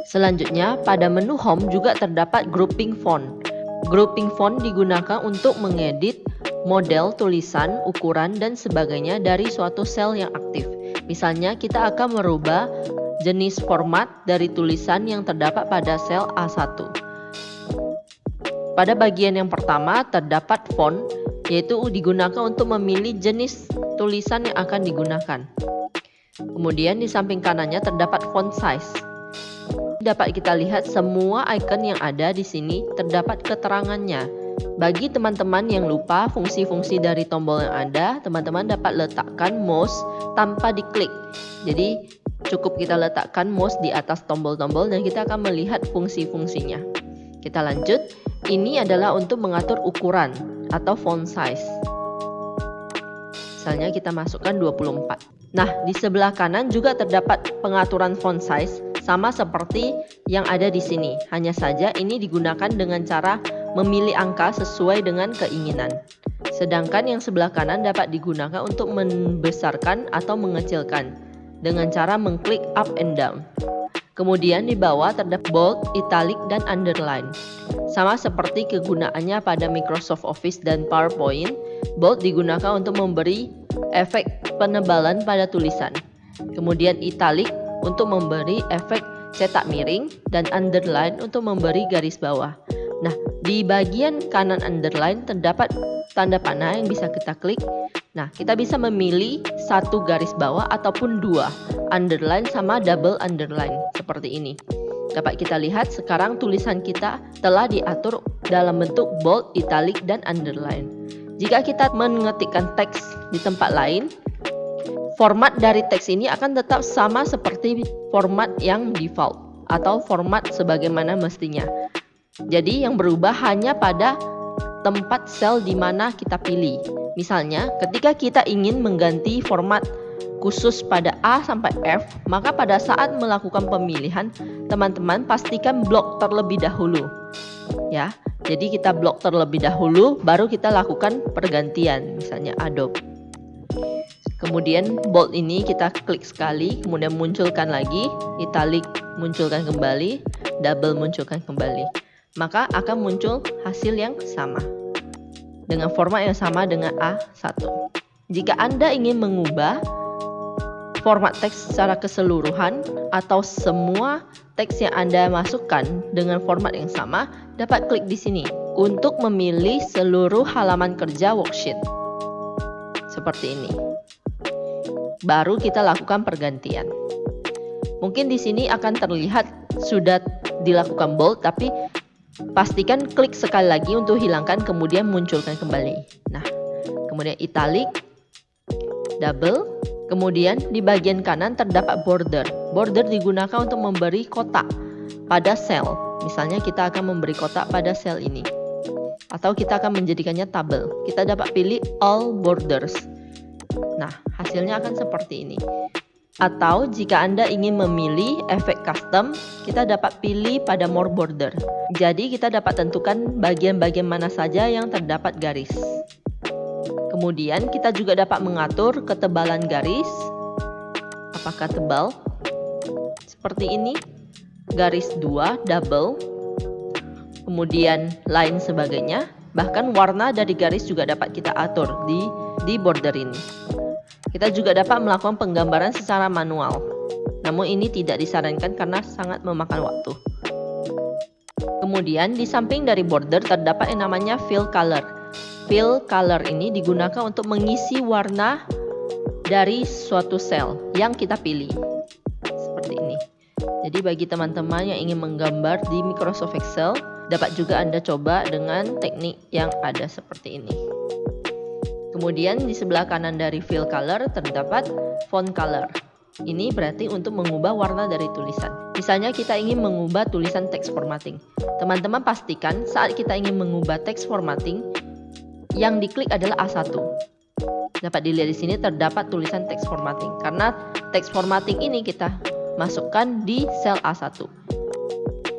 Selanjutnya, pada menu Home juga terdapat grouping font. Grouping font digunakan untuk mengedit model, tulisan, ukuran, dan sebagainya dari suatu sel yang aktif. Misalnya, kita akan merubah jenis format dari tulisan yang terdapat pada sel A1. Pada bagian yang pertama terdapat font, yaitu digunakan untuk memilih jenis tulisan yang akan digunakan. Kemudian di samping kanannya terdapat font size. Dapat kita lihat semua icon yang ada di sini terdapat keterangannya. Bagi teman-teman yang lupa fungsi-fungsi dari tombol yang ada, teman-teman dapat letakkan mouse tanpa diklik. Jadi cukup kita letakkan mouse di atas tombol-tombol dan kita akan melihat fungsi-fungsinya. Kita lanjut. Ini adalah untuk mengatur ukuran atau font size. Misalnya kita masukkan 24. Nah, di sebelah kanan juga terdapat pengaturan font size sama seperti yang ada di sini. Hanya saja ini digunakan dengan cara memilih angka sesuai dengan keinginan. Sedangkan yang sebelah kanan dapat digunakan untuk membesarkan atau mengecilkan dengan cara mengklik up and down. Kemudian di bawah terdapat bold, italic, dan underline. Sama seperti kegunaannya pada Microsoft Office dan PowerPoint, bold digunakan untuk memberi efek penebalan pada tulisan. Kemudian italic untuk memberi efek cetak miring dan underline untuk memberi garis bawah. Nah, di bagian kanan underline terdapat tanda panah yang bisa kita klik. Nah, kita bisa memilih satu garis bawah ataupun dua, underline sama double underline seperti ini. Dapat kita lihat sekarang tulisan kita telah diatur dalam bentuk bold, italic, dan underline. Jika kita mengetikkan teks di tempat lain, format dari teks ini akan tetap sama seperti format yang default atau format sebagaimana mestinya. Jadi yang berubah hanya pada tempat sel di mana kita pilih. Misalnya, ketika kita ingin mengganti format khusus pada A sampai F, maka pada saat melakukan pemilihan, teman-teman pastikan blok terlebih dahulu. Ya, jadi kita blok terlebih dahulu, baru kita lakukan pergantian, misalnya Adobe. Kemudian bold ini kita klik sekali, kemudian munculkan lagi, italic munculkan kembali, double munculkan kembali. Maka akan muncul hasil yang sama dengan format yang sama dengan A1. Jika Anda ingin mengubah format teks secara keseluruhan atau semua teks yang Anda masukkan dengan format yang sama, dapat klik di sini untuk memilih seluruh halaman kerja worksheet. Seperti ini. Baru kita lakukan pergantian. Mungkin di sini akan terlihat sudah dilakukan bold, tapi pastikan klik sekali lagi untuk hilangkan, kemudian munculkan kembali. Nah, kemudian italic, double, kemudian di bagian kanan terdapat border. Border digunakan untuk memberi kotak pada sel. Misalnya kita akan memberi kotak pada sel ini. Atau kita akan menjadikannya tabel. Kita dapat pilih all borders. Nah, hasilnya akan seperti ini. Atau jika Anda ingin memilih efek custom, kita dapat pilih pada more border. Jadi kita dapat tentukan bagian-bagian mana saja yang terdapat garis. Kemudian kita juga dapat mengatur ketebalan garis. Apakah tebal? Seperti ini. Garis 2 double. Kemudian line sebagainya. Bahkan warna dari garis juga dapat kita atur di border ini. Kita juga dapat melakukan penggambaran secara manual. Namun ini tidak disarankan karena sangat memakan waktu. Kemudian di samping dari border terdapat yang namanya fill color. Fill color ini digunakan untuk mengisi warna dari suatu sel yang kita pilih. Seperti ini. Jadi bagi teman-teman yang ingin menggambar di Microsoft Excel, dapat juga Anda coba dengan teknik yang ada seperti ini. Kemudian di sebelah kanan dari fill color terdapat font color. Ini berarti untuk mengubah warna dari tulisan. Misalnya kita ingin mengubah tulisan teks formatting. Teman-teman pastikan saat kita ingin mengubah teks formatting, yang diklik adalah A1. Dapat dilihat di sini terdapat tulisan teks formatting. Karena teks formatting ini kita masukkan di sel A1.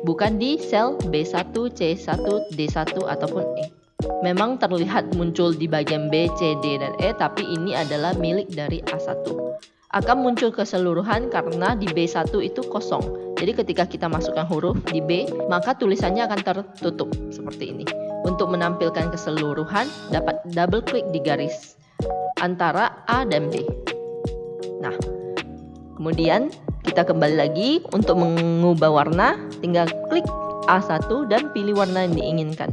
Bukan di sel B1, C1, D1 ataupun E. Memang terlihat muncul di bagian B, C, D, dan E, tapi ini adalah milik dari A1. Akan muncul keseluruhan karena di B1 itu kosong. Jadi ketika kita masukkan huruf di B, maka tulisannya akan tertutup seperti ini. Untuk menampilkan keseluruhan, dapat double klik di garis antara A dan B. Nah, kemudian kita kembali lagi untuk mengubah warna, tinggal klik A1 dan pilih warna yang diinginkan.